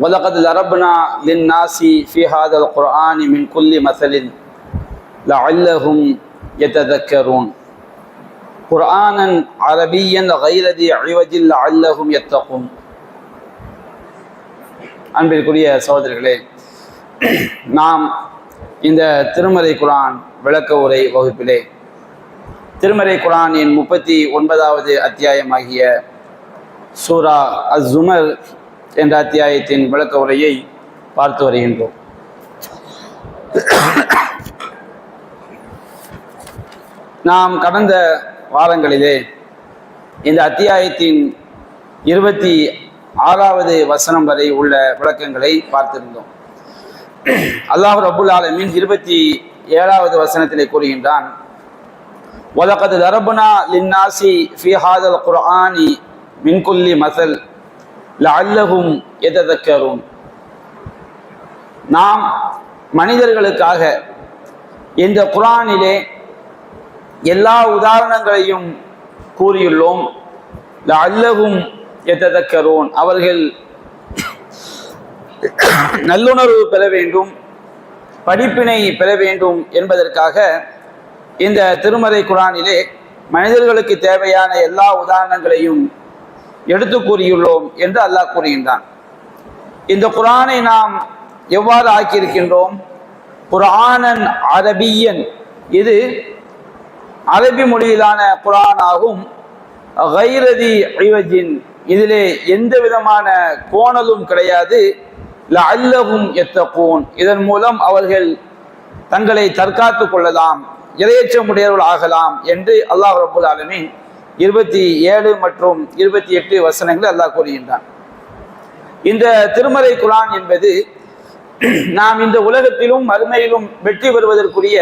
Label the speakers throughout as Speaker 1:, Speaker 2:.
Speaker 1: وَلَقَدْ ضَرَبْنَا لِلنَّاسِ فِي هَذَا الْقُرْآنِ مِنْ كُلِّ مَثَلٍ لَعَلَّهُم يَتَذَكَّرُونَ قُرْآنًا عَرَبِيًّا غَيْرَ ذِي عِوَجٍ لَعَلَّهُم يَتَّقُونَ. அன்பிற்குரிய சகோதரர்களே, நாம் இந்த திருமறை குர்ஆன் விளக்க உரை வகுப்பிலே திருமறை குர்ஆனின் 39வது அத்தியாயமாகிய சூரா அஸ்-ஸுமர் என்ற அத்தியாயத்தின் விளக்க உரையை பார்த்து வருகின்றோம். நாம் கடந்த வாரங்களிலே இந்த அத்தியாயத்தின் 26வது வசனம் வரை உள்ள விளக்கங்களை பார்த்திருந்தோம். அல்லாஹ் ரப்புல் ஆலமீன் 27வது வசனத்திலே கூறுகின்றான், وَلَقَدْ ضَرَبْنَا لِلنَّاسِ فِي هَذَا الْقُرْآنِ مِنْ كُلِّ مَثَلٍ لَعَلَّهُمْ يَتَذَكَّرُونَ. நாம் மனிதர்களுக்காக இந்த குர்ஆனிலே எல்லா உதாரணங்களையும் கூறியுள்ளோம். லஅல்லஹும் யததக்கரூன், அவர்கள் நல்லுணர்வு பெற வேண்டும், படிப்பினை பெற வேண்டும் என்பதற்காக இந்த திருமறை குர்ஆனிலே மனிதர்களுக்கு தேவையான எல்லா உதாரணங்களையும் எடுத்து கூறியுள்ளோம் என்று அல்லாஹ் கூறுகின்றான். இந்த குர்ஆனை நாம் எவ்வாறு ஆக்கியிருக்கின்றோம்? குர்ஆனன் அரபியன், இது அரபி மொழியிலான குர்ஆன் ஆகும். கைர தி இவஜின், இதிலே எந்த விதமான கோணலும் கிடையாது. லஅல்லஹும் யத்தகூன், இதன் மூலம் அவர்கள் தங்களை தற்காத்து கொள்ளலாம், இரையச்சமுடையவர்கள் ஆகலாம் என்று அல்லாஹ் ரப்புல் ஆலமீன் 27 மற்றும் 28 வசனங்கள் அல்லாஹ் கூறுகின்றான். இந்த திருமறை குர்ஆன் என்பது நாம் இந்த உலகத்திலும் மறுமையிலும் வெற்றி பெறுவதற்குரிய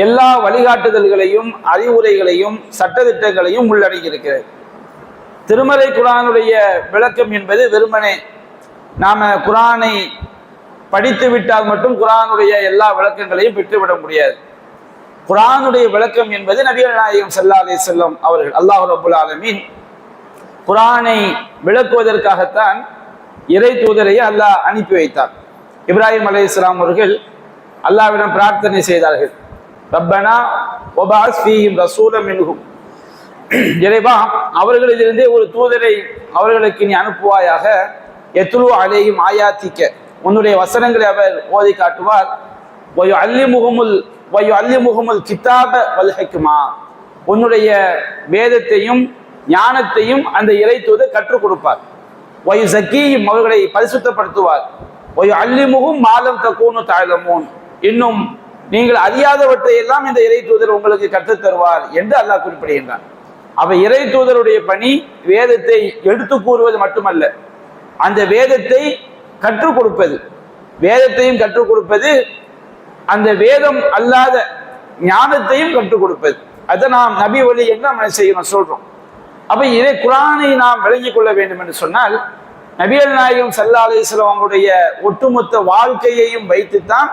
Speaker 1: எல்லா வழிகாட்டுதல்களையும் அறிவுரைகளையும் சட்டதிட்டங்களையும் உள்ளடங்கியிருக்கிறது. திருமறை குர்ஆனுடைய விளக்கம் என்பது வெறுமனே நாம குர்ஆனை படித்து விட்டால் மட்டும் குர்ஆனுடைய எல்லா விளக்கங்களையும் பெற்றுவிட முடியாது. குர்ஆனுடைய விளக்கம் என்பது நபிகள் நாயகம் ஸல்லல்லாஹு அலைஹி வஸல்லம் அவர்கள், அல்லாஹ் ரப்புல் ஆலமீன் குர்ஆனை விளக்குவதற்காகத்தான் இறை தூதரை அல்லாஹ் அனுப்பி வைத்தார். இப்ராஹிம் அலைஹிஸ்ஸலாம் அவர்கள் அல்லாஹ்விடம் பிரார்த்தனை செய்தார்கள், ரப்பனா வபஅஸ் ஃபீஹிம் ரசூலம் மின்ஹும், இறைவா அவர்களிலிருந்தே ஒரு தூதரை அவர்களுக்கு நீ அனுப்புவாயாக. யத்லு அலைஹிம் ஆயாத்திக்க, உன்னுடைய வசனங்களை அவர் ஓதி காட்டுவார். வயுஅல்லிமுஹுமுல் கிதாப வல் ஹிக்மா, உன்னுடைய வேதத்தையும் ஞானத்தையும் அந்த இறை தூதர் கற்றுக் கொடுப்பார். வயுஸக்கீஹிம், அவர்களை பரிசுத்தப்படுத்துவார். வயுஅல்லிமுஹும் மா லம் தகூனு தஅலமூன், இன்னும் நீங்கள் அறியாதவற்றை எல்லாம் இந்த இறை தூதர் உங்களுக்கு கற்றுத் தருவார் என்று அல்லாஹ் குறிப்பிடுகின்றான். அப்ப இறை தூதருடைய பணி வேதத்தை எடுத்து கூறுவது மட்டுமல்ல, அந்த வேதத்தை கற்றுக் கொடுப்பது, வேதத்தையும் கற்றுக் கொடுப்பது, அந்த வேதம் அல்லாத ஞானத்தையும் கற்றுக் கொடுப்பது. அதை நாம் நபி வழி என்று நாம் செய்யணும் சொல்றோம். அப்ப இதை குர்ஆனை நாம் விளங்கிக் கொள்ள வேண்டும் என்று சொன்னால் நபிகள் நாயகம் ஸல்லல்லாஹு அலைஹி வஸல்லம் அவங்களுடைய ஒட்டுமொத்த வாழ்க்கையையும் வைத்துத்தான்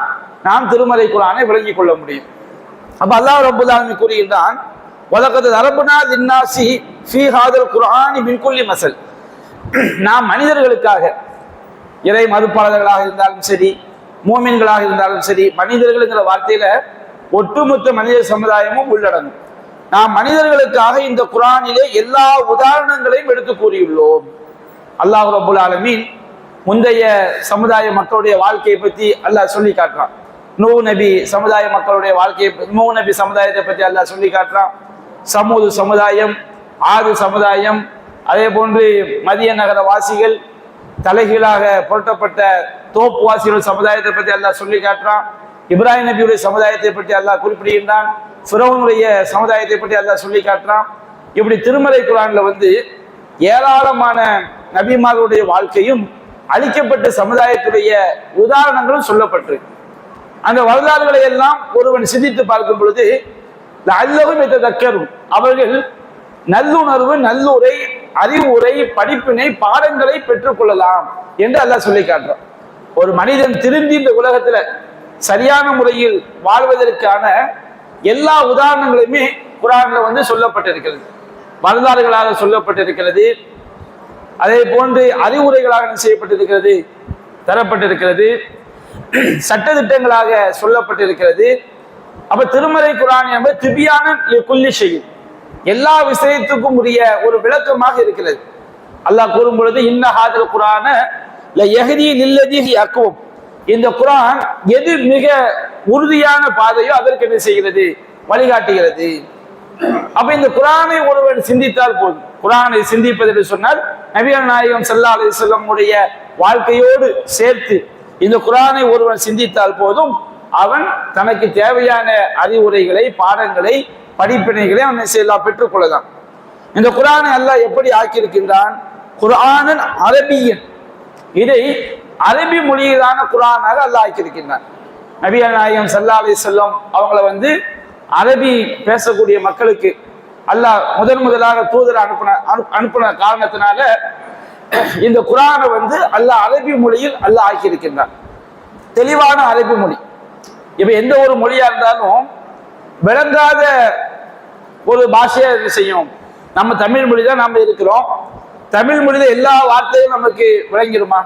Speaker 1: நாம் திருமறை குர்ஆனை விளங்கிக் கொள்ள முடியும். அப்ப அல்லாஹ் ரப்புல் ஆலமீன் கூறுகின்றான், வலகத் தரப்னா லின்னாஸி ஃபீ ஹாதல் குர்ஆனி மின் குல்லி மஸல், நாம் மனிதர்களுக்காக, இறை மறுப்பாளர்களாக இருந்தாலும் சரி, மூமின்களாக இருந்தாலும் சரி, மனிதர்களுங்கிற வார்த்தையில ஒட்டுமொத்த மனித சமுதாயமும் உள்ளடங்கும். நாம் மனிதர்களுக்காக இந்த குர்ஆனிலே எல்லா உதாரணங்களையும் எடுத்து கூறியுள்ளோம். அல்லாஹ் ரப்புல் ஆலமீன் முந்தைய சமுதாய மக்களுடைய வாழ்க்கையை பற்றி அல்லாஹ் சொல்லி காட்டுறான். நூஹ் நபி சமுதாய மக்களுடைய வாழ்க்கையை, நூஹ் நபி சமுதாயத்தை பற்றி அல்லாஹ் சொல்லி காட்டுறான். சமூது சமுதாயம், ஆது சமுதாயம், அதே போன்று மதிய நகர வாசிகள், தலைகீழாக புரட்டப்பட்ட தோப்பு வாசிகள் சமுதாயத்தை பற்றி அல்லாஹ் சொல்லி காட்டுறான். இப்ராஹிம் நபியுடைய சமுதாயத்தை பற்றி அல்லாஹ் குறிப்பிடுகின்றான். ஃபிரௌனுடைய சமுதாயத்தை பற்றி அல்லாஹ் சொல்லி காட்டுறான். இப்படி திருமறை குர்ஆன்ல ஏராளமான நபிமார்களுடைய வாழ்க்கையும் அழிக்கப்பட்ட சமுதாயத்துடைய உதாரணங்களும் சொல்லப்பட்டிருக்கு. அந்த வரலாறுகளை எல்லாம் ஒருவன் சிந்தித்து பார்க்கும் பொழுது லஅல்லஹும் யததக்கரூன், அவர்கள் நல்லுணர்வு, நல்லுரை, அறிவுரை, படிப்பினை, பாடங்களை பெற்றுக்கொள்ளலாம் என்று அல்லாஹ் சொல்லி காட்டுறான். ஒரு மனிதன் திரும்பி இந்த உலகத்துல சரியான முறையில் வாழ்வதற்கான எல்லா உதாரணங்களுமே குர்ஆன்ல சொல்லப்பட்டிருக்கிறது, வரலாறுகளாக சொல்லப்பட்டிருக்கிறது. அதே போன்று அறிவுரைகளாக என்ன செய்யப்பட்டிருக்கிறது, தரப்பட்டிருக்கிறது, சட்டதிட்டங்களாக சொல்லப்பட்டிருக்கிறது. அப்ப திருமறை குர்ஆன் என்பது திபியான குல்லி ஷைஇன், எல்லா விஷயத்துக்கும் உரிய ஒரு விளக்கமாக இருக்கிறது. அல்லாஹ் கூறும் பொழுது இன்ன ஹாதல் குர்ஆன லயஹ்தி லில்லதி ஹிய அக்வம், இந்த குர்ஆன் எது மிக உறுதியான பாதையோ அதற்கு என்ன செய்கிறது, வழிகாட்டுகிறது. அப்ப இந்த குர்ஆனை ஒருவர் சிந்தித்தால் போதும். குர்ஆனை சிந்திப்பது என்று சொன்னால் நபிகள் நாயகம் ஸல்லல்லாஹு அலைஹி வஸல்லம் உடைய வாழ்க்கையோடு சேர்த்து இந்த குர்ஆனை ஒருவன் சிந்தித்தால் போதும், அவன் தனக்கு தேவையான அறிவுரைகளை, பாடங்களை, படிப்பினைகளை அவன் செய்யலாம், பெற்றுக்கொள்ளலாம். இந்த குர்ஆனை அல்லாஹ் எப்படி ஆக்கியிருக்கின்றான், குர்ஆனன் அரபியன், இதை அரபி மொழியிலான குர்ஆனாக அல்லாஹ் ஆக்கியிருக்கின்றான். நபிகள் நாயகம் ஸல்லல்லாஹு அலைஹி வஸல்லம் அவங்கள அரபி பேசக்கூடிய மக்களுக்கு அல்லாஹ் முதலாக தூதர் அனுப்பின காரணத்தினால இந்த குர்ஆனை அல்லாஹ் அரபி மொழியில் அல்லாஹ் ஆக்கியிருக்கின்றான், தெளிவான அரபி மொழி. இப்ப எந்த ஒரு மொழியா இருந்தாலும் விளங்காத ஒரு பாஷையா செய்யும். நம்ம தமிழ் மொழி தான் நாம இருக்கிறோம், தமிழ் மொழியில எல்லா வார்த்தையும் நமக்கு விளங்கிருமா?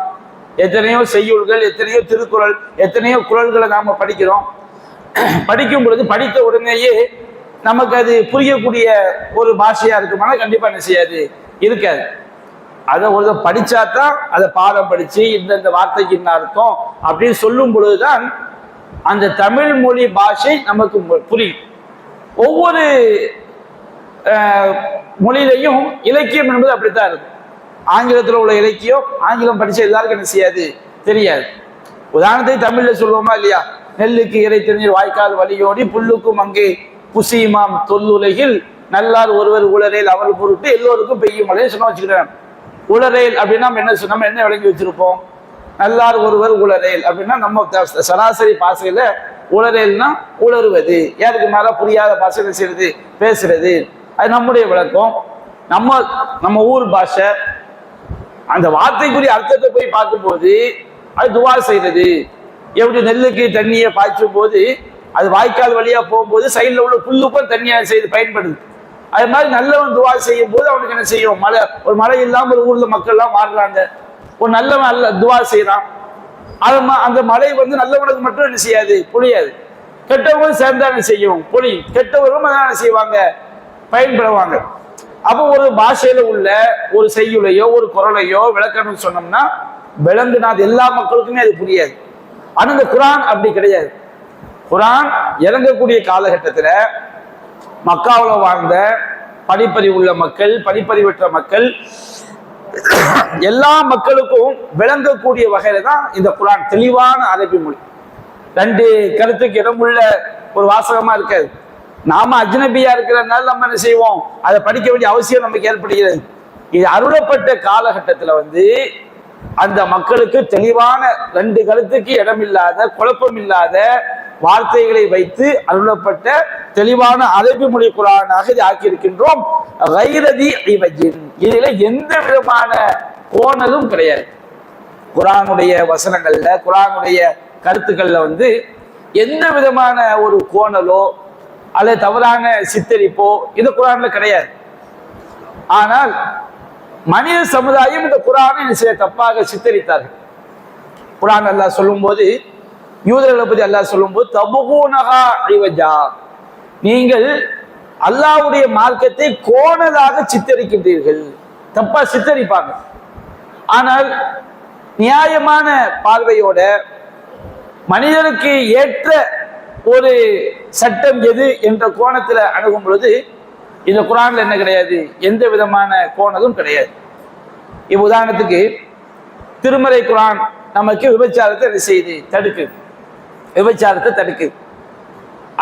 Speaker 1: எத்தனையோ செய்யுள்கள், எத்தனையோ திருக்குறள், எத்தனையோ குறள்களை நாம படிக்கிறோம். படிக்கும் பொழுது படித்த உடனேயே நமக்கு அது புரியக்கூடிய ஒரு பாஷையா இருக்குமானா கண்டிப்பா என்ன செய்யாது, இருக்காது. அதை ஒரு படிச்சாதான் அதை பாடம் படிச்சு இந்த வார்த்தைக்கு என்ன அர்த்தம் அப்படின்னு சொல்லும் பொழுதுதான் அந்த தமிழ் மொழி பாஷை நமக்கு புரியும். ஒவ்வொரு மொழியிலையும் இலக்கியம் என்பது அப்படித்தான் இருக்கும். ஆங்கிலத்தில் உள்ள இலக்கியம் ஆங்கிலம் படிச்ச எல்லாருக்கும் என்ன செய்யாது, தெரியாது. உதாரணத்தை தமிழ்ல சொல்லுவோமா இல்லையா, நெல்லுக்கு இறை தெரிஞ்சு வாய்க்கால் வழியோடி புல்லுக்கும் அங்கே புசியுமாம் தொல்லுலகில் நல்லார் ஒருவர் உளரேல் அவள் பொருட்டு எல்லோருக்கும் பெய்யும் மழைன்னு சொன்ன வச்சுக்கிறேன். உளரேல் அப்படின்னா நம்ம என்ன விளங்கி வச்சிருப்போம், நல்லார் ஒருவர் உளரேல் அப்படின்னா நம்ம சராசரி பாசையில உளரேல்னா உளறுவது, யாருக்கு மேல புரியாத பாசையில செய்யறது, பேசுறது, அது நம்முடைய விளக்கம். நம்ம ஊர் பாஷை அந்த வார்த்தைக்குரிய அர்த்தத்தை போய் பார்க்கும்போது அது துவா செய்யறது. எப்படி நெல்லுக்கு தண்ணியை பாய்ச்சும் போது அது வாய்க்கால் வழியா போகும்போது சைடில் உள்ள புல்லுக்கும் தண்ணியை செய்து பயன்படுது. அது மாதிரி நல்லவன் துவா செய்யும் போது அவனுக்கு என்ன செய்யும், ஒரு மழை இல்லாமல் ஒரு ஊர்ல மக்கள் எல்லாம் மாறுறாங்க, ஒரு நல்லவன் அல்ல துவா செய்யறான், அந்த மழை நல்லவனுக்கு மட்டும் என்ன செய்யாது, பொழியாது. கெட்டவங்களும் சேர்ந்தா என்ன செய்யும், பொழியும். கெட்டவர்களும் அதான் என்ன செய்வாங்க, பயன்படுவாங்க. அப்போ ஒரு பாஷையில உள்ள ஒரு செய்யுளையோ ஒரு குரலையோ விளக்கணும்னு சொன்னோம்னா விளங்குனா அது எல்லா மக்களுக்குமே அது புரியாது. ஆனா இந்த குர்ஆன் அப்படி கிடையாது. குர்ஆன் இறங்கக்கூடிய காலகட்டத்தில் மக்காவில் வாழ்ந்த படிப்பறிவு உள்ள மக்கள், படிப்பறிவற்ற மக்கள், எல்லா மக்களுக்கும் விளங்கக்கூடிய வகையில தான் இந்த குர்ஆன் தெளிவான அரபி மொழி. ரெண்டு கருத்துக்கு இடமுள்ள ஒரு வாசகமா இருக்காது. நாம அஜ்னபியா இருக்கிறதுனால நம்ம என்ன செய்வோம், அதை படிக்க வேண்டிய அவசியம் நமக்கு ஏற்படுகிறது. இது அருளப்பட்ட காலகட்டத்தில் அந்த மக்களுக்கு தெளிவான ரெண்டு கருத்துக்கு இடமில்லாத, குழப்பம் இல்லாத வார்த்தைகளை வைத்து அருளப்பட்ட தெளிவான அரபி மொழி குர்ஆனாக இது ஆக்கியிருக்கின்றோம். இதுல எந்த விதமான கோணலும் கிடையாது. குர்ஆனுடைய வசனங்கள்ல, குர்ஆனுடைய கருத்துக்கள்ல எந்த விதமான ஒரு கோணலோ அல்லது தவறான சித்தரிப்போ இது குர்ஆன்ல கிடையாது. ஆனால் மனித சமுதாயம் இந்த குர்ஆனை தப்பாக சித்தரித்தார்கள். குர்ஆன் அல்லாஹ் சொல்லும் போது, யூதர்களை பற்றி அல்லாஹ் சொல்லும் போது, தபுகுனஹா இவஜா, நீங்கள் அல்லாஹ்வுடைய மார்க்கத்தை கோணலாக சித்தரிக்கின்றீர்கள். தப்பா சித்தரிப்பாங்க. ஆனால் நியாயமான பார்வையோட மனிதனுக்கு ஏற்ற ஒரு சட்டம் எது என்ற கோணத்தில் அணுகும் பொழுது இந்த குர்ஆன்ல என்ன கிடையாது, எந்த விதமான கோணலும் கிடையாது. இப்ப உதாரணத்துக்கு திருமறை குர்ஆன் நமக்கு விபச்சாரத்தை என்ன செய்யுது, தடுக்குது, விபச்சாரத்தை தடுக்குது.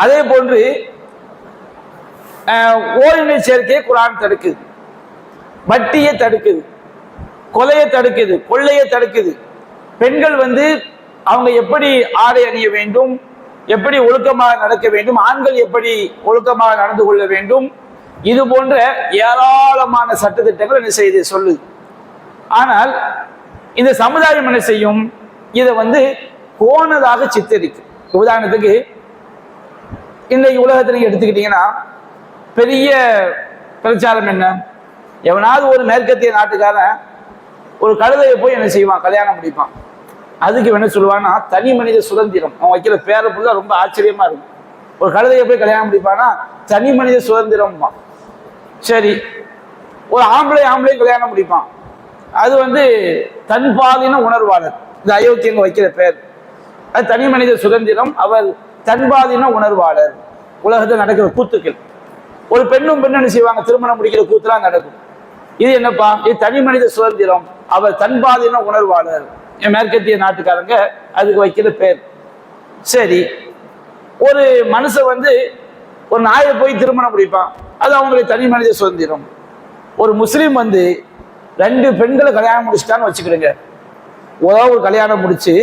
Speaker 1: அதே போன்று ஓரினை சேர்க்கையை குர்ஆன் தடுக்குது, வட்டியை தடுக்குது, கொலையை தடுக்குது, கொள்ளையை தடுக்குது. பெண்கள் அவங்க எப்படி ஆடை அணிய வேண்டும், எப்படி ஒழுக்கமாக நடக்க வேண்டும், ஆண்கள் எப்படி ஒழுக்கமாக நடந்து கொள்ள வேண்டும், இது போன்ற ஏராளமான சட்டத்திட்டங்கள் என்ன செய்து சொல்லுது. ஆனால் இந்த சமுதாயம் என்ன செய்யும், இதை கோணலாக சித்தரிக்கும். உதாரணத்துக்கு இன்றைக்கு உலகத்தை நீங்க எடுத்துக்கிட்டீங்கன்னா பெரிய பிரச்சாரம் என்ன, எவனாவது ஒரு மேற்கத்திய நாட்டுக்காரன் ஒரு கழுதையை போய் என்ன செய்வான், கல்யாணம் முடிப்பான். அதுக்கு என்ன சொல்லுவான்னா தனி மனித சுதந்திரம். அவன் வைக்கிற பேரை புள்ள ரொம்ப ஆச்சரியமா இருக்கும். ஒரு கழுதையை போய் கல்யாணம் முடிப்பானா தனி மனித சுதந்திரம். சரி, ஒரு ஆம்பளையும் கல்யாணம் முடிப்பான். அது தன்பாலின உணர்வாளர். இந்த அயோக்கியங்க வைக்கிற பேர் அது தனி மனித சுதந்திரம். அவர் தன்பாலின உணர்வாளர். உலகத்தில் நடக்கிற கூத்துக்கள். ஒரு பெண்ணும் என்ன செய்வாங்க, திருமணம் முடிக்கிற கூத்துலாம் நடக்கும். இது என்னப்பா, இது தனி மனித சுதந்திரம். அவர் தன்பாலின உணர்வாளர். மேற்கத்திய நாட்டுக்காரங்க அதுக்கு வைக்கிற பேர். சரி, ஒரு மனுஷன் ஒரு நாயை போய் திருமணம் முடிப்பான். அது அவங்களுக்கு தனி மனித சுதந்திரம். ஒரு முஸ்லீம் 2 பெண்களை கல்யாணம் முடிச்சுட்டான்னு வச்சுக்கிடுங்க. ஒரு கல்யாணம் முடிச்சு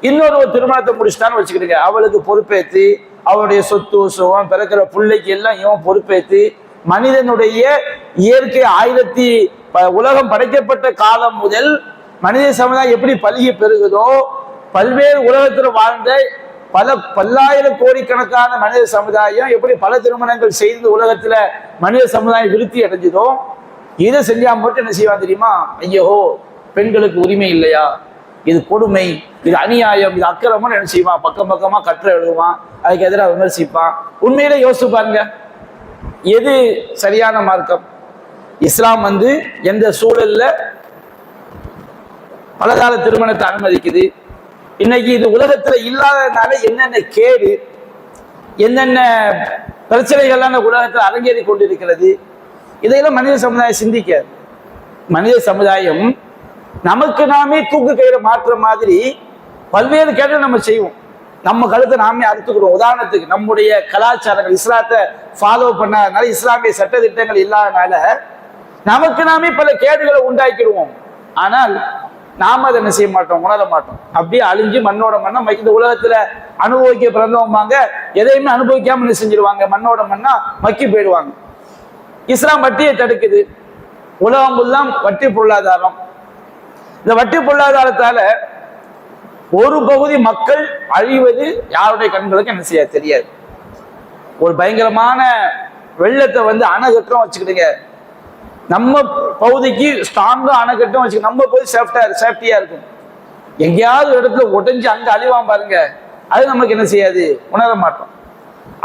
Speaker 1: இன்னொரு திருமணத்தை முடிச்சுட்டான்னு வச்சுக்கிடுங்க. அவளுக்கு பொறுப்பேற்று அவளுடைய சொத்து சுகம் பிறக்கிற பிள்ளைக்கு எல்லாம் இவன் பொறுப்பேற்று மனிதனுடைய இயற்கை உலகம் படைக்கப்பட்ட காலம் முதல் மனித சமுதாயம் எப்படி பல்கி பெருகுதோ, பல்வேறு உலகத்தில் வாழ்ந்த பல்லாயிரம் கோடிக்கணக்கான மனித சமுதாயம் எப்படி பல திருமணங்கள் செய்து உலகத்துல மனித சமுதாயம் விருத்தி அடைஞ்சதோ, இதை செஞ்சா மட்டும் என்ன செய்வான் தெரியுமா, ஐயோ பெண்களுக்கு உரிமை இல்லையா, இது கொடுமை, இது அநியாயம், இது அக்கிரமம் என்ன செய்வான், பக்கம் பக்கமா கற்ற எழுதுவான், அதுக்கு எதிராக விமர்சிப்பான். உண்மையிலே யோசிச்சு பாருங்க, எது சரியான மார்க்கம்? இஸ்லாம் எந்த சூழல்ல பலகால திருமணத்தை அனுமதிக்குது? இன்னைக்கு இது உலகத்துல இல்லாததுனால என்னென்ன கேடு, என்னென்ன பிரச்சனைகள்லாம் உலகத்தில் அரங்கேறி கொண்டிருக்கிறது, இதையெல்லாம் மனித சமுதாயம் சிந்திக்காது. மனித சமுதாயம் நமக்கு நாமே தூக்கு கயிறு மாற்ற மாதிரி பல்வேறு கேடு நம்ம செய்வோம். நம்ம கழுத்தை நாமே அறுத்துக்கிறோம். உதாரணத்துக்கு நம்முடைய கலாச்சாரங்கள் இஸ்லாத்தை ஃபாலோ பண்ணாதனால, இஸ்லாமிய சட்ட திட்டங்கள் இல்லாதனால நமக்கு நாமே பல கேடுகளை உண்டாக்கிடுவோம். ஆனால் நாம அதை என்ன செய்ய மாட்டோம், உணர மாட்டோம். அப்படியே அழிஞ்சு மண்ணோட மண்ணா இந்த உலகத்துல அனுபவிக்க பிறந்தவங்க எதையுமே அனுபவிக்காம என்ன செஞ்சிருவாங்க, மண்ணோட மண்ணா மக்கி போயிடுவாங்க. இஸ்லாம் வட்டியை தடுக்குது. உலகம் எல்லாம் வட்டி பொருளாதாரம். இந்த வட்டி பொருளாதாரத்தால ஒரு பகுதி மக்கள் அழிவது யாருடைய கண்களுக்கு என்ன செய்ய தெரியாது. ஒரு பயங்கரமான வெள்ளத்தை அணைகட்டும் வச்சுக்கிடுங்க, நம்ம பகுதிக்கு ஸ்ட்ராங்கா அணைக்கட்டும் வச்சு நம்ம போய் சேஃப்டியா இருக்கும். எங்கேயாவது ஒரு இடத்துல உடைஞ்சு அங்க அழிவான் பாருங்க, அது நமக்கு என்ன செய்யாது, உணர மாட்டோம்.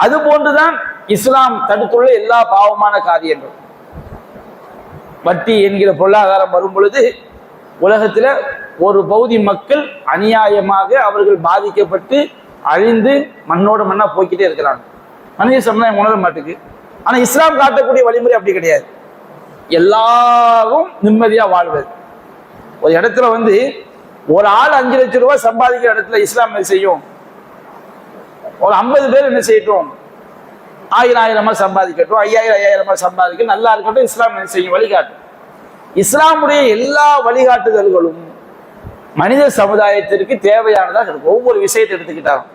Speaker 1: அது போன்றுதான் இஸ்லாம் தடுத்துள்ள எல்லா பாவமான காரியங்கள். வட்டி என்கிற பொருளாதாரம் வரும் பொழுது உலகத்துல ஒரு பகுதி மக்கள் அநியாயமாக அவர்கள் பாதிக்கப்பட்டு அழிந்து மண்ணோட மண்ணா போய்கிட்டே இருக்கிறாங்க. மனித சமுதாயம் உணர மாட்டுக்கு. ஆனா இஸ்லாம் காட்டக்கூடிய வழிமுறை அப்படி கிடையாது. எல்லாரும் நிம்மதியா வாழ்வது. ஒரு இடத்துல ஒரு ஆள் 5 லட்சம் ரூபாய் சம்பாதிக்கிற இடத்துல இஸ்லாம் என்ன செய்யும், ஒரு 50 பேர் என்ன செய்யட்டும், 1000 சம்பாதிக்கட்டும், 5000 சம்பாதிக்கட்டும், நல்லா இருக்கட்டும், இஸ்லாம் என்ன செய்யும், வழிகாட்டும். இஸ்லாமுடைய எல்லா வழிகாட்டுதல்களும் மனித சமுதாயத்திற்கு தேவையானதாக இருக்கும். ஒவ்வொரு விஷயத்தை எடுத்துக்கிட்டாங்க.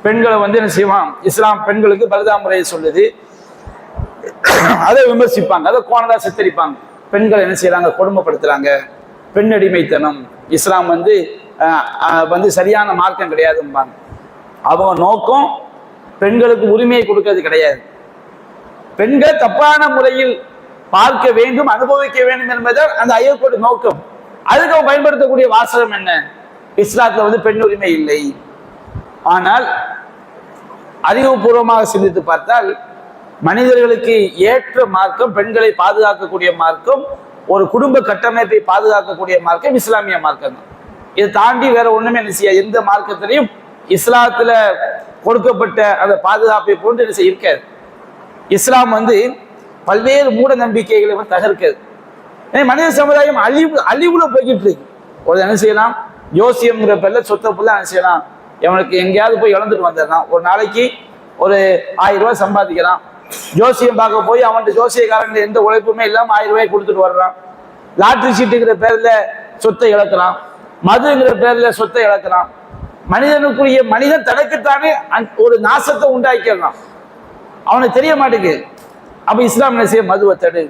Speaker 1: பெண்களை என்ன செய்வான், இஸ்லாம் பெண்களுக்கு பரதா முறையை சொல்லுது, அதை விமர்சிப்பாங்க, அதை கோணதா சித்தரிப்பாங்க. பெண்கள் என்ன செய்யறாங்க, கொடுமைப்படுத்துறாங்க, பெண் அடிமைத்தனம், இஸ்லாம் சரியான மார்க்கம் கிடையாதும்பாங்க. அவங்க நோக்கம் பெண்களுக்கு உரிமையை கொடுக்கறது கிடையாது. பெண்கள் தப்பான முறையில் பார்க்க வேண்டும், அனுபவிக்க வேண்டும் என்பதால் அந்த ஐயோட நோக்கம். அதுக்கு அவன் பயன்படுத்தக்கூடிய வாசகம் என்ன, இஸ்லாத்துல பெண் உரிமை இல்லை. ஆனால் அறிவுபூர்வமாக சிந்தித்து பார்த்தால் மனிதர்களுக்கு ஏற்ற மார்க்கம், பெண்களை பாதுகாக்கக்கூடிய மார்க்கம், ஒரு குடும்ப கட்டமைப்பை பாதுகாக்கக்கூடிய மார்க்கம் இஸ்லாமிய மார்க்கம் தான். இதை தாண்டி வேற ஒண்ணுமே என்ன செய்ய, எந்த மார்க்கத்திலையும் இஸ்லாத்துல கொடுக்கப்பட்ட அந்த பாதுகாப்பை போன்று என்ன செய்ய இருக்காது. இஸ்லாம் பல்வேறு மூட நம்பிக்கைகளை தகர்க்கிறது. மனித சமுதாயம் அழிவுல போய்கிட்டு இருக்கு. ஒரு என்ன செய்யலாம், ஜோசியம்ங்கிற பேர்ல சொத்தை புள்ள என்ன செய்யலாம், எவனுக்கு எங்கேயாவது போய் இழந்துட்டு வந்துடலாம். ஒரு நாளைக்கு ஒரு 1000 ரூபாய் சம்பாதிக்கிறான். ஜோசியம் பார்க்க போய் அவன்கிட்ட ஜோசியக்காரங்க எந்த உழைப்புமே இல்லாம 1000 ரூபாய் கொடுத்துட்டு வர்றான். லாட்ரி சீட்டுங்கிற பேர்ல சொத்தை இழக்கிறான், மதுங்கிற பேர்ல சொத்தை இழக்கிறான். மனிதன் தனக்குத்தானே ஒரு நாசத்தை உண்டாக்கிடலாம், அவனுக்கு தெரிய மாட்டேங்குது. அப்ப இஸ்லாம் என்ன செய்ய, மதுவை தடு,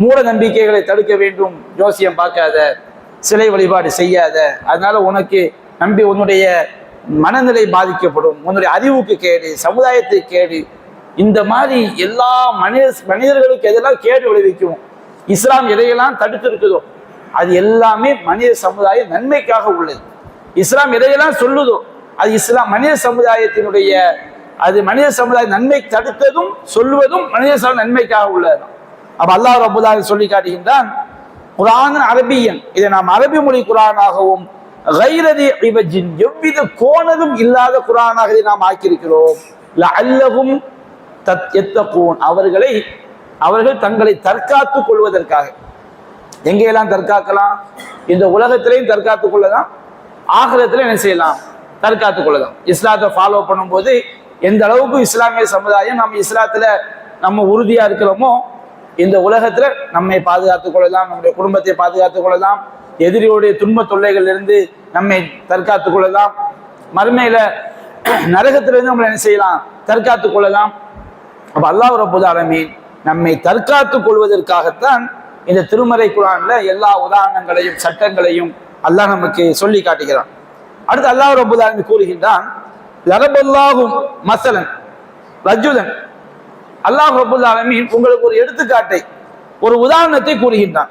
Speaker 1: மூட நம்பிக்கைகளை தடுக்க வேண்டும், ஜோசியம் பார்க்காத, சிலை வழிபாடு செய்யாத, அதனால உனக்கு உன்னுடைய மனநிலை பாதிக்கப்படும், உன்னுடைய அறிவுக்கு கேடு, சமுதாயத்துக்கு கேடு. இந்த மாதிரி எல்லா மனிதர்களுக்கு எதெல்லாம் கேடு விளைவிக்கும், இஸ்லாம் எதையெல்லாம் தடுத்து இருக்குதோ அது எல்லாமே மனித சமுதாய நன்மைக்காக உள்ளது. இஸ்லாம் எதையெல்லாம் சொல்லுதோ அது இஸ்லாம் மனித சமுதாயத்தினுடைய அது மனித சமுதாய நன்மை தடுத்ததும் சொல்லுவதும் மனித சமுதாய நன்மைக்காக உள்ளதுதான். அப்ப அல்லாஹ் ரப்பல் ஆலமீன் சொல்லி காட்டுகின்றான், குர்ஆன் அரபியன், இதை நாம் அரபி மொழி குர்ஆனாகவும் கைரதி இவஜின் எவ்வித கோணலும் இல்லாத குர்ஆனாக இதை நாம் ஆக்கியிருக்கிறோம். லஅல்லஹும் தத்தகூன் அவர்கள் தங்களை தற்காத்துக் கொள்வதற்காக. எங்கெல்லாம் தற்காக்கலாம்? இந்த உலகத்திலையும் தற்காத்துக் கொள்ளலாம், ஆகிரத்திலே என்ன செய்யலாம்? தற்காத்துக் கொள்ளலாம். இஸ்லாத்தை ஃபாலோ பண்ணும்போது எந்த அளவுக்கு இஸ்லாமிய சமுதாயம் நம்ம இஸ்லாத்துல நம்ம உறுதியா இருக்கிறோமோ இந்த உலகத்துல நம்மை பாதுகாத்துக் கொள்ளலாம், நம்முடைய குடும்பத்தை பாதுகாத்துக் கொள்ளலாம், எதிரியுடைய துன்ப தொல்லைகள் இருந்து நம்மை தற்காத்துக் கொள்ளலாம், மறுமையில நரகத்திலிருந்து நம்மளை என்ன செய்யலாம்? தற்காத்துக் கொள்ளலாம். அப்ப அல்லாஹ் ரப்பல் ஆலமீன் நம்மை தற்காத்துக் கொள்வதற்காகத்தான் இந்த திருமறை குர்ஆன்ல எல்லா உதாரணங்களையும் சட்டங்களையும் அல்லாஹ் நமக்கு சொல்லி காட்டுகிறான். அடுத்து அல்லாஹ் ரப்பல் ஆலமீன் கூறுகின்றான், லரபல்லாஹு மஸலன் ரஜுலன். அல்லாஹ் ரப்பல் ஆலமீன் உங்களுக்கு ஒரு எடுத்துக்காட்டை, ஒரு உதாரணத்தை கூறுகின்றான்.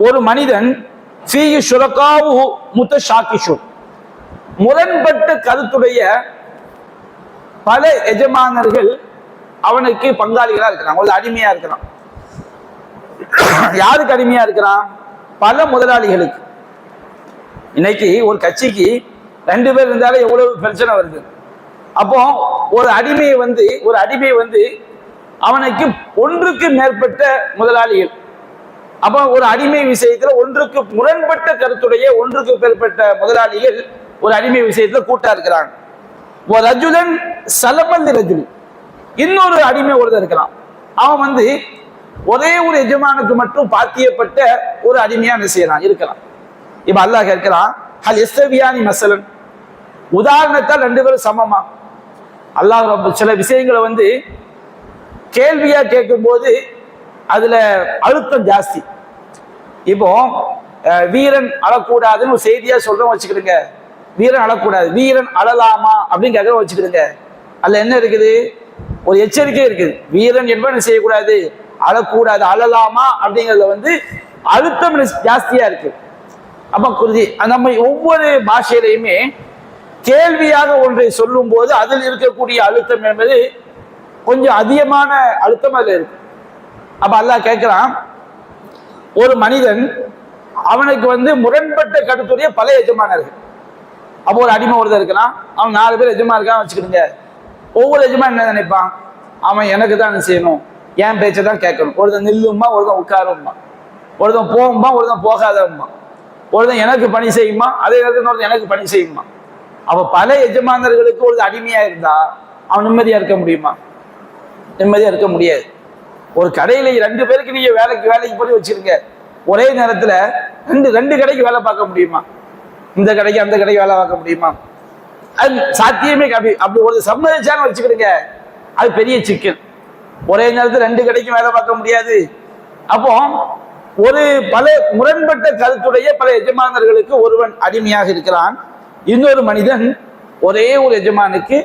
Speaker 1: ஒரு மனிதன் ஃபீஹி ஷுரகாவு முத்தஷாக்கிஷுன், முரண்பட்ட கருத்துடைய பல எஜமானர்கள் அவனுக்கு பங்காளிகளா இருக்கிறான், ஒரு அடிமையா இருக்கிறான். யாருக்கு அடிமையா இருக்கிறான்? பல முதலாளிகளுக்கு. இன்னைக்கு ஒரு கட்சிக்கு 2 பேர் இருந்தாலும் எவ்வளவு பிரச்சனை வருது. அப்போ ஒரு அடிமை வந்து அவனுக்கு ஒன்றுக்கு மேற்பட்ட முதலாளிகள். அப்போ ஒரு அடிமை விஷயத்துல ஒன்றுக்கு முரண்பட்ட கருத்துடைய ஒன்றுக்கு மேற்பட்ட முதலாளிகள் ஒரு அடிமை விஷயத்துல கூட்டா இருக்கிறாங்க. ஒரு ரஜுலன் சலமல் ரஜுல், இன்னொரு அடிமை ஒருத்தர் இருக்கிறான். அவன் வந்து ஒரே ஒரு எஜமானுக்கு மட்டும் பாத்தியப்பட்ட ஒரு அடிமையா என்ன செய்யறான்? இருக்கலாம். இப்ப அல்லாஹ் கேட்கிறான், ஹல் யஸ்தவியானி மஸலன், உதாரணத்தால் 2 பேரும் சமமா? அல்லாஹ் சில விஷயங்களை வந்து கேள்வியா கேட்கும் போது அதுல அழுத்தம் ஜாஸ்தி. இப்போ வீரன் அழக்கூடாதுன்னு ஒரு செய்தியா சொல்றோம் வச்சுக்கிடுங்க. வீரன் அழக்கூடாது, வீரன் அழலாமா அப்படின்னு கேட்க வச்சுக்கிடுங்க. அதுல என்ன இருக்குது? ஒரு எச்சரிக்கை இருக்குது. வீரன் என்பது செய்யக்கூடாது, அழக்கூடாது, அழலாமா அப்படிங்கிறதுல வந்து அழுத்தம் ஜாஸ்தியா இருக்கு. அப்ப நம்ம ஒவ்வொரு பாஷையிலையுமே கேள்வியாக ஒன்றை சொல்லும் போது அதில் இருக்கக்கூடிய அழுத்தம் என்பது கொஞ்சம் அதிகமான அழுத்தம் அதுல இருக்கு. அப்ப அல்லாஹ் கேட்கிறான், ஒரு மனிதன் அவனுக்கு வந்து முரண்பட்ட கருத்துடைய பல எஜமானர்கள். அப்போ ஒரு அடிமை ஒருத்தர் இருக்கிறான், அவன் 4 பேர் எஜமா இருக்கான்னு வச்சுக்கிடுங்க. ஒவ்வொரு எஜமான் என்ன நினைப்பான்? அவன் எனக்கு தான் என்ன செய்யணும், என் பேச்சை தான் கேட்கணும். ஒருத்தன் நில்லுமா, ஒருத்தன் உட்காருமா, ஒருத்தன் போகுமா, ஒருத்தன் போகாதம்மா, ஒருத்தன் எனக்கு பணி செய்யுமா, அதே நேரத்தில் ஒருத்தன் எனக்கு பணி செய்யுமா. அவ பல எஜமானர்களுக்கு ஒரு அடிமையா இருந்தா அவன் நிம்மதியா இருக்க முடியுமா? நிம்மதியா இருக்க முடியாது. ஒரு கடையில 2 பேருக்கு நீங்க வேலைக்கு போய் வச்சிருங்க, ஒரே நேரத்துல ரெண்டு கடைக்கு வேலை பார்க்க முடியுமா? இந்த கடைக்கு அந்த கடைக்கு வேலை பார்க்க முடியுமா? அது சாத்தியமே. அப்படி ஒரு சம்மதிச்சான்னு வச்சுக்கிடுங்க, அது பெரிய சிக்கல். ஒரே நேரத்தில் 2 கடைக்கும் வேலை பார்க்க முடியாது. அப்போ ஒரு பல முரண்பட்ட கருத்துடைய பல எஜமானர்களுக்கு ஒருவன் அடிமையாக இருக்கிறான், இன்னொரு மனிதன் ஒரே ஒரு எஜமானுக்கு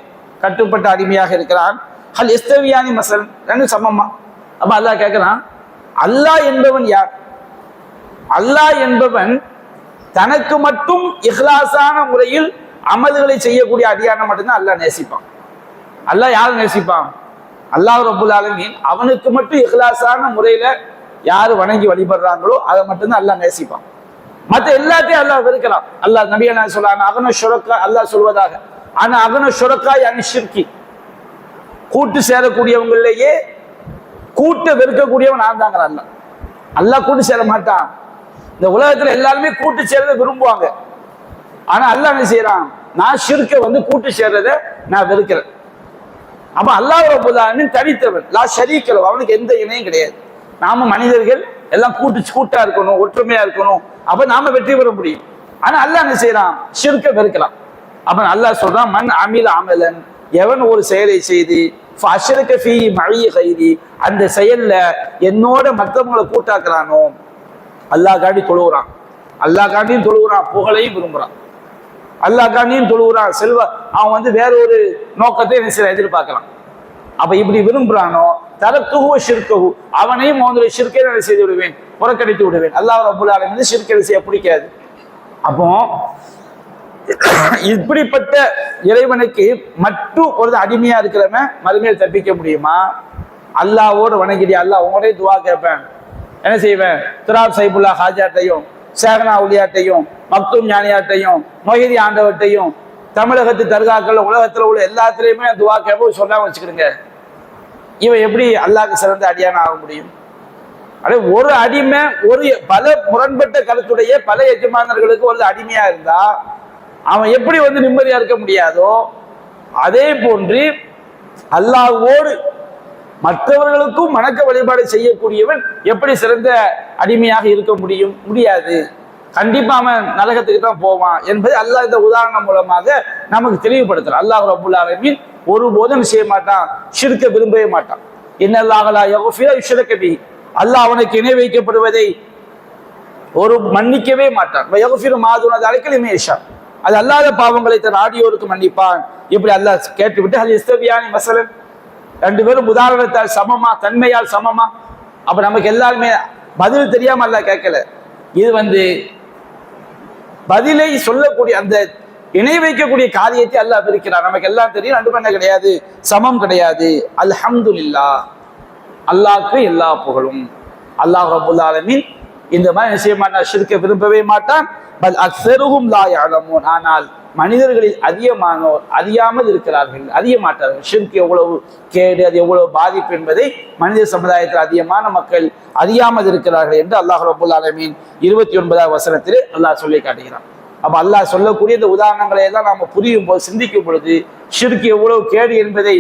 Speaker 1: கட்டுப்பட்ட அடிமையாக இருக்கிறான். ஹல் யஸ்தவியானி மஸலன், 2 சமமா? அப்ப அல்லாஹ் கேட்கிறான், அல்லாஹ் என்பவன் யார்? அல்லாஹ் என்பவன் தனக்கு மட்டும் இஹ்லாஸான முறையில் அமல்களை செய்யக்கூடிய அடியானை மட்டும்தான் அல்லாஹ் நேசிப்பான். அல்லாஹ் யார் நேசிப்பான்? அல்லாஹ் ரப்புல் ஆலமீன் அவனுக்கு மட்டும் இஹ்லாஸான முறையில யாரு வணங்கி வழிபடுறாங்களோ அதை மட்டும்தான் அல்லாஹ் நேசிப்பான். மற்ற எல்லாத்தையும் அல்லாஹ் வெறுக்கலாம். அல்லாஹ் நபியா சொல்றாங்க, அகன ஷுரக்கா, அல்லாஹ் சொல்வதாக, ஆனா அகன ஷுரக்கா யானி ஷிர்கி, கூட்டு சேரக்கூடியவங்களிலேயே கூட்ட வெறுக்கக்கூடியவன் நான் தாங்க. அல்லாஹ் அல்லாஹ் கூட்டு சேர மாட்டான். இந்த உலகத்துல எல்லாருமே கூட்டு சேர்றதை விரும்புவாங்க. ஆனா அல்லாஹ் என்ன செய்யறான்? நான் ஷிர்க வந்து கூட்டு சேர்றத நான் வெறுக்கிறேன். அப்ப அல்லாஹ் ரப்பல் ஆலமீன் தனித்தவன், லா ஷரீக லஹு, அவனுக்கு எந்த இணையும் கிடையாது. நாம மனிதர்கள் எல்லாம் கூட்டா இருக்கணும், ஒற்றுமையா இருக்கணும், அப்ப நாம வெற்றி பெற முடியும். ஆனா அல்லாஹ் என்ன செய்யறான்? ஷிர்க வெறுக்கலாம். அப்ப அல்லாஹ் சொல்றான், மன் அமில அமலன், எவன் ஒரு செயலை செய்து ஃபஅஷ்ரக ஃபீஹி மஇ கைரி, அந்த செயல்ல என்னோட மற்றவங்களை கூட்டாக்குறானோ, அல்லாஹ் காண்டி தொழுகிறான், அல்லாஹ் காண்டியும் தொழுகிறான், புகழையும் விரும்புறான், அல்லாஹ் காண்டியும் தொழுகிறான், செல்வ அவன் வந்து வேற ஒரு நோக்கத்தை எதிர்பார்க்கலாம். அப்ப இப்படி விரும்புறானோ தரத்துகுவ ஷிர்கஹு, அவனையும் அவனுடைய ஷிர்கை செய்து விடுவேன். புறக்கணித்து விடுவேன். அல்லாஹ் ரப்பல் ஆலமீன் ஷிர்க் செய்ய பிடிக்காது. அப்போ இப்படிப்பட்ட இறைவனுக்கு மட்டும் ஒரு அடிமையா இருக்கிறவன் மறுமையில் தப்பிக்க முடியுமா? அல்லாவோடு வணங்கிடி, அல்லாஹ் உங்களே துவா கேட்பேன், என்ன செய்வேன்? துராப் சைபுல்லா ஹாஜாட்டையும், சேகனா உலியாட்டையும், மக்தூம் ஞானியாட்டையும், மொஹிதி ஆண்டவர்கிட்டையும், தமிழகத்து தர்காக்கள் உலகத்தில் உள்ள எல்லாத்துலேயுமே துவா கேட்போம் சொல்லாம வச்சுக்கிடுங்க. இவன் எப்படி அல்லாஹ்க்கு சிறந்த அடியான ஆக முடியும்? அதே ஒரு அடிமை ஒரு பல முரண்பட்ட கருத்துடைய பல எஜமானர்களுக்கு ஒரு அடிமையா இருந்தா அவன் எப்படி நிம்மதியா இருக்க முடியாதோ, அதே போன்று அல்லாஹ்வோடு மற்றவர்களுக்கும் வணக்க வழிபாடு செய்யக்கூடியவன் எப்படி சிறந்த அடிமையாக இருக்க முடியும்? முடியாது. கண்டிப்பா அவன் நரகத்துக்கு தான் போவான் என்பதை அல்லாஹ் இந்த உதாரணம் மூலமாக நமக்கு தெளிவுபடுத்துறான். அல்லாஹ் ரப்பல் ஆலமீன் ஒருபோதும் செய்ய மாட்டான், ஷிர்க்க விரும்பவே மாட்டான். இன்னல்லாஹ லா யக்ஃபிரு யுஷ்ரக பிஹி, அல்லாஹ் அவனுக்கு இணை வைக்கப்படுவதை ஒரு மன்னிக்கவே மாட்டான். யக்ஃபிரு மா தூன ஸாலிக லிமன் யஷா, அது அல்லாத பாவங்களை தன் ஆடியோருக்கு மன்னிப்பான். இப்படி அல்லாஹ் கேட்டுவிட்டு அது இஸ்தபியானி மசலன், ரெண்டு பேரும் உதாரணத்தால் சமமா, தன்மையால் சமமா? அப்ப நமக்கு எல்லாருமே பதில் தெரியாம அல்லாஹ் கேட்கல. இது பதிலை சொல்லக்கூடிய அந்த இணை வைக்கக்கூடிய காரியத்தை அல்லாஹ் பிரிக்கிறார். நமக்கு எல்லாம் தெரியும், ரெண்டு பண்ண கிடையாது, சமம் கிடையாது. அல்ஹம்துலில்லாஹ், அல்லாஹ்க்கு எல்லா புகழும். அல்லாஹ் ரப்பல் ஆலமீன் இந்த மாதிரி நிச்சயமான ஷிர்க்கை விரும்பவே மாட்டான். பல் அக்ஸருஹும் லா யஅலமூன், ஆனால் மனிதர்களில் அதிகமானோர் அறியாமல் இருக்கிறார்கள், அறிய மாட்டார்கள். ஷிர்க் எவ்வளவு கேடு, அது எவ்வளவு பாதிப்பு என்பதை மனித சமுதாயத்தில் அதிகமான மக்கள் அறியாமல் இருக்கிறார்கள் என்று அல்லாஹ் ரப்பல் ஆலமீன் 29வது வசனத்திலே அல்லாஹ் சொல்லி காட்டுகிறான். அப்ப அல்லாஹ் சொல்லக்கூடிய இந்த உதாரணங்களை எல்லாம் நாம புரியும் போது, சிந்திக்கும் பொழுது, ஷிர்க் எவ்வளவு கேடு என்பதை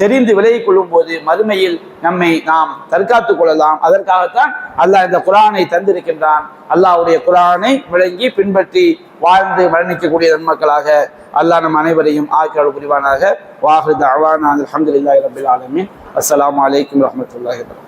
Speaker 1: தெரிந்து விலகிக் கொள்ளும் போது மறுமையில் நம்மை நாம் தற்காத்துக் கொள்ளலாம். அதற்காகத்தான் அல்லாஹ் இந்த குர்ஆனை தந்திருக்கின்றான். அல்லாஹ்வுடைய குர்ஆனை விளங்கி பின்பற்றி வாழ்ந்து மரணிக்கக்கூடிய நன்மக்களாக அல்லாஹ் நம் அனைவரையும் ஆக்கியருள் புரிவானாக. வாஹிரு தஅவானா அல்ஹம்துலில்லாஹி ரப்பில் ஆலமீன். அஸ்ஸலாமு அலைக்கும் வரஹ்மத்துல்லாஹி வபரகாத்துஹு.